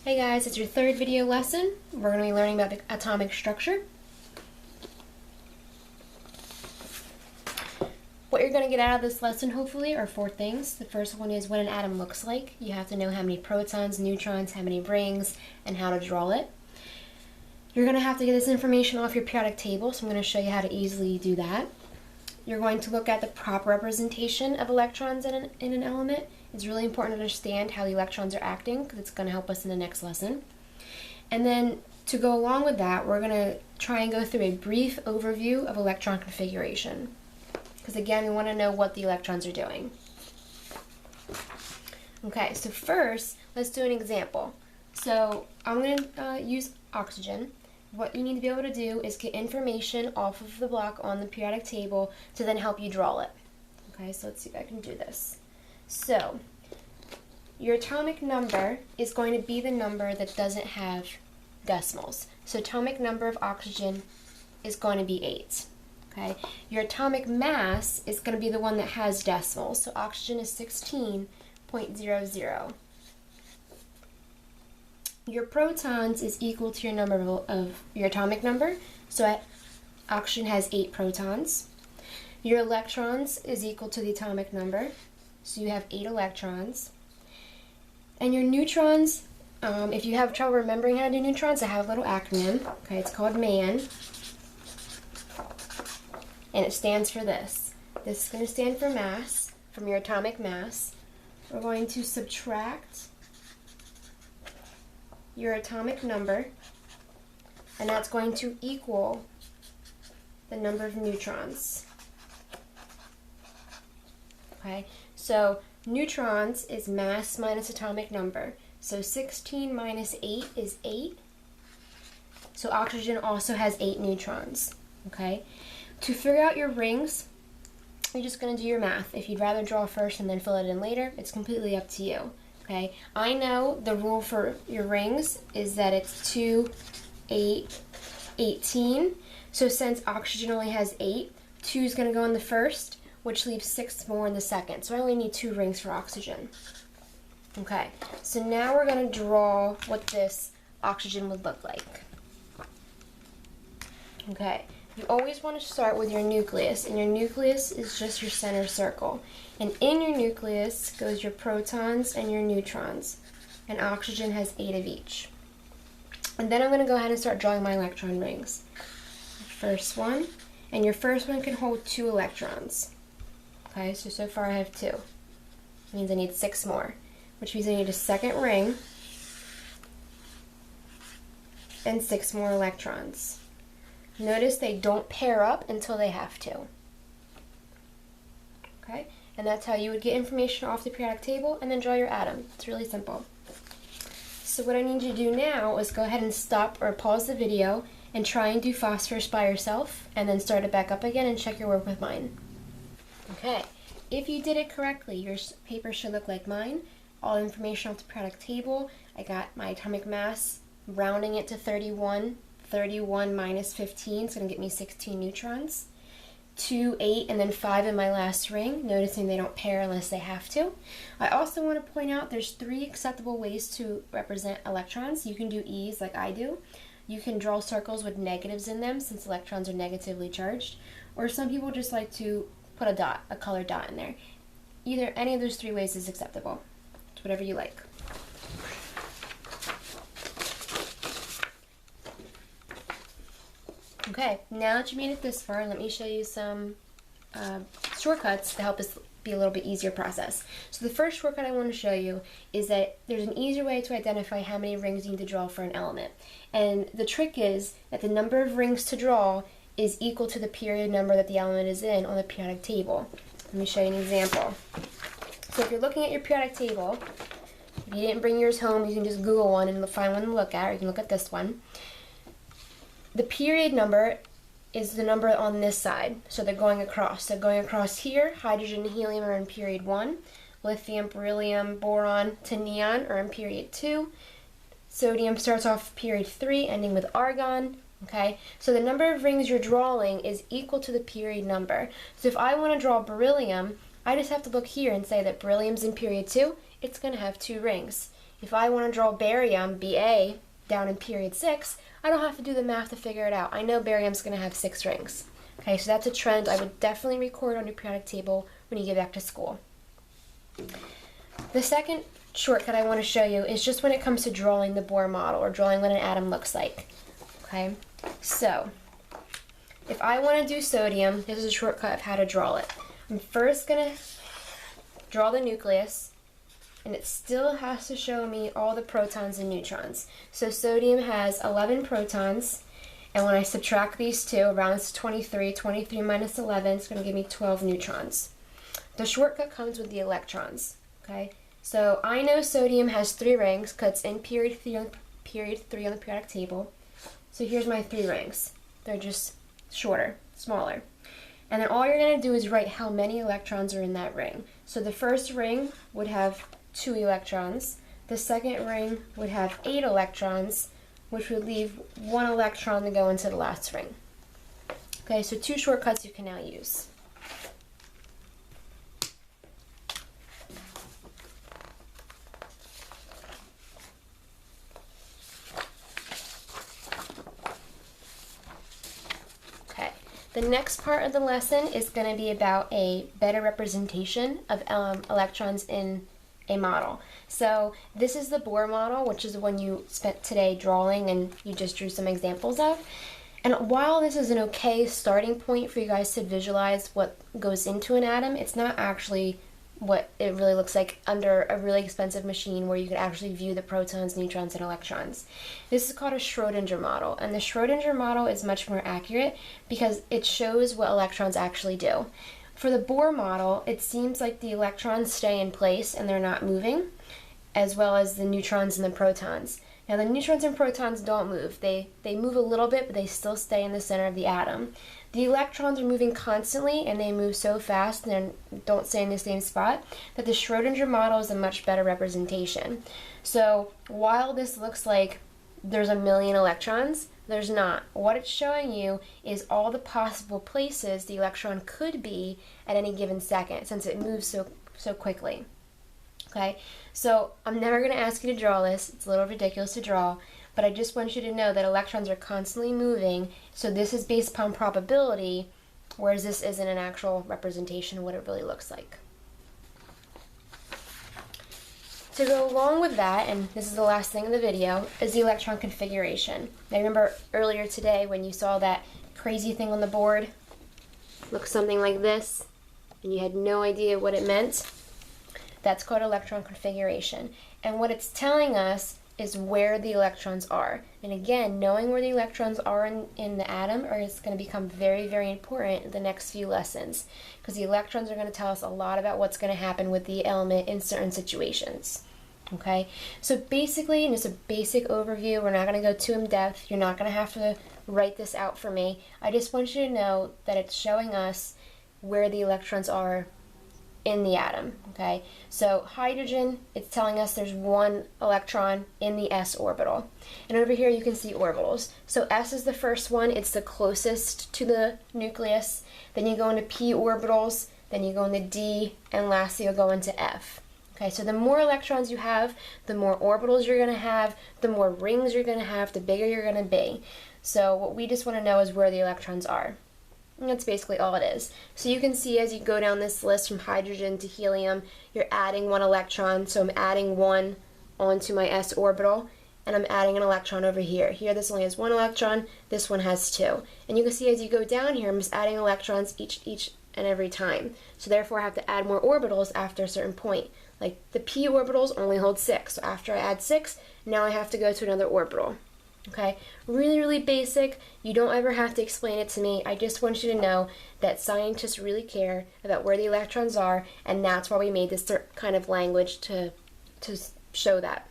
Hey guys, it's your third video lesson. We're going to be learning about the atomic structure. What you're going to get out of this lesson, hopefully, are four things. The first one is what an atom looks like. You have to know how many protons, neutrons, how many rings, and how to draw it. You're going to have to get this information off your periodic table, so I'm going to show you how to easily do that. You're going to look at the proper representation of electrons in an element. It's really important to understand how the electrons are acting because it's going to help us in the next lesson. And then to go along with that, we're going to try and go through a brief overview of electron configuration. Because again, we want to know what the electrons are doing. Okay, so first, let's do an example. So I'm going to use oxygen. What you need to be able to do is get information off of the block on the periodic table to then help you draw it. Okay, so let's see if I can do this. So, your atomic number is going to be the number that doesn't have decimals. So atomic number of oxygen is going to be 8. Okay, your atomic mass is going to be the one that has decimals. So oxygen is 16.00. Your protons is equal to your number of your atomic number. So oxygen has 8 protons. Your electrons is equal to the atomic number. So you have 8 electrons. And your neutrons, if you have trouble remembering how to do neutrons, I have a little acronym. Okay, it's called MAN. And it stands for this. This is going to stand for mass, from your atomic mass. We're going to subtract your atomic number, and that's going to equal the number of neutrons. Okay, so neutrons is mass minus atomic number. So 16 minus 8 is 8. So oxygen also has 8 neutrons. Okay, to figure out your rings, you're just going to do your math. If you'd rather draw first and then fill it in later, it's completely up to you. Okay, I know the rule for your rings is that it's 2, 8, 18. So since oxygen only has 8, 2 is going to go in the first, which leaves 6 more in the second. So I only need 2 rings for oxygen. Okay, so now we're going to draw what this oxygen would look like. Okay, you always want to start with your nucleus, and your nucleus is just your center circle. And in your nucleus goes your protons and your neutrons, and oxygen has 8 of each. And then I'm going to go ahead and start drawing my electron rings. First one, and your first one can hold 2 electrons. Okay, so far I have 2. It means I need 6 more, which means I need a second ring and 6 more electrons. Notice they don't pair up until they have to. Okay, and that's how you would get information off the periodic table and then draw your atom. It's really simple. So what I need you to do now is go ahead and stop or pause the video and try and do phosphorus by yourself, and then start it back up again and check your work with mine. Okay, if you did it correctly, your paper should look like mine. All information off the periodic table. I got my atomic mass, rounding it to 31. 31 minus 15 is going to get me 16 neutrons. 2, 8, and then 5 in my last ring, noticing they don't pair unless they have to. I also want to point out there's 3 acceptable ways to represent electrons. You can do E's like I do. You can draw circles with negatives in them since electrons are negatively charged. Or some people just like to put a dot, a colored dot in there. Any of those 3 ways is acceptable. It's whatever you like. Okay, now that you made it this far, let me show you some shortcuts to help us be a little bit easier process. So the first shortcut I want to show you is that there's an easier way to identify how many rings you need to draw for an element. And the trick is that the number of rings to draw is equal to the period number that the element is in on the periodic table. Let me show you an example. So if you're looking at your periodic table, if you didn't bring yours home, you can just Google one and find one to look at, or you can look at this one. The period number is the number on this side, so they're going across. So going across here, hydrogen and helium are in period 1, lithium, beryllium, boron to neon are in period 2, sodium starts off period 3, ending with argon. Okay, so the number of rings you're drawing is equal to the period number. So if I want to draw beryllium, I just have to look here and say that beryllium's in period 2, it's going to have 2 rings. if I want to draw barium, Ba, down in period 6, I don't have to do the math to figure it out. I know barium's going to have 6 rings. Okay, so that's a trend I would definitely record on your periodic table when you get back to school. The second shortcut I want to show you is just when it comes to drawing the Bohr model or drawing what an atom looks like. Okay, so if I want to do sodium, this is a shortcut of how to draw it. I'm first going to draw the nucleus, and it still has to show me all the protons and neutrons. So sodium has 11 protons, and when I subtract these two, rounds to 23, 23 minus 11 is going to give me 12 neutrons. The shortcut comes with the electrons, okay? So I know sodium has 3 rings because it's in period 3 on the periodic table. So here's my 3 rings. They're just shorter, smaller. And then all you're going to do is write how many electrons are in that ring. So the first ring would have 2 electrons. The second ring would have 8 electrons, which would leave 1 electron to go into the last ring. Okay, so 2 shortcuts you can now use. The next part of the lesson is going to be about a better representation of electrons in a model. So this is the Bohr model, which is the one you spent today drawing and you just drew some examples of. And while this is an okay starting point for you guys to visualize what goes into an atom, it's not actually what it really looks like under a really expensive machine where you could actually view the protons, neutrons, and electrons. This is called a Schrodinger model, and the Schrodinger model is much more accurate because it shows what electrons actually do. For the Bohr model, it seems like the electrons stay in place and they're not moving, as well as the neutrons and the protons. Now the neutrons and protons don't move. They move a little bit, but they still stay in the center of the atom. The electrons are moving constantly, and they move so fast and don't stay in the same spot that the Schrodinger model is a much better representation. So while this looks like there's a million electrons, there's not. What it's showing you is all the possible places the electron could be at any given second, since it moves so quickly. Okay, so I'm never going to ask you to draw this. It's a little ridiculous to draw, but I just want you to know that electrons are constantly moving, so this is based upon probability, whereas this isn't an actual representation of what it really looks like. To go along with that, and this is the last thing in the video, is the electron configuration. Now remember earlier today when you saw that crazy thing on the board? Looks something like this, and you had no idea what it meant? That's called electron configuration. And what it's telling us is where the electrons are. And again, knowing where the electrons are in the atom is going to become very, very important in the next few lessons, because the electrons are going to tell us a lot about what's going to happen with the element in certain situations. Okay, so basically, just a basic overview, we're not going to go too in depth. You're not going to have to write this out for me. I just want you to know that it's showing us where the electrons are in the atom. Okay, so hydrogen, it's telling us there's 1 electron in the s orbital, and over here you can see orbitals. So s is the first one, it's the closest to the nucleus. Then you go into p orbitals, then you go into d, and lastly you'll go into f. Okay, so the more electrons you have, the more orbitals you're going to have, the more rings you're going to have, the bigger you're going to be. So what we just want to know is where the electrons are. And that's basically all it is. So you can see as you go down this list from hydrogen to helium, you're adding 1 electron. So I'm adding 1 onto my s orbital, and I'm adding an electron over here. Here this only has 1 electron, this one has 2. And you can see as you go down here, I'm just adding electrons each and every time. So therefore I have to add more orbitals after a certain point. Like the p orbitals only hold 6. So after I add 6, now I have to go to another orbital. Okay, really, really basic. You don't ever have to explain it to me. I just want you to know that scientists really care about where the electrons are, and that's why we made this kind of language to show that.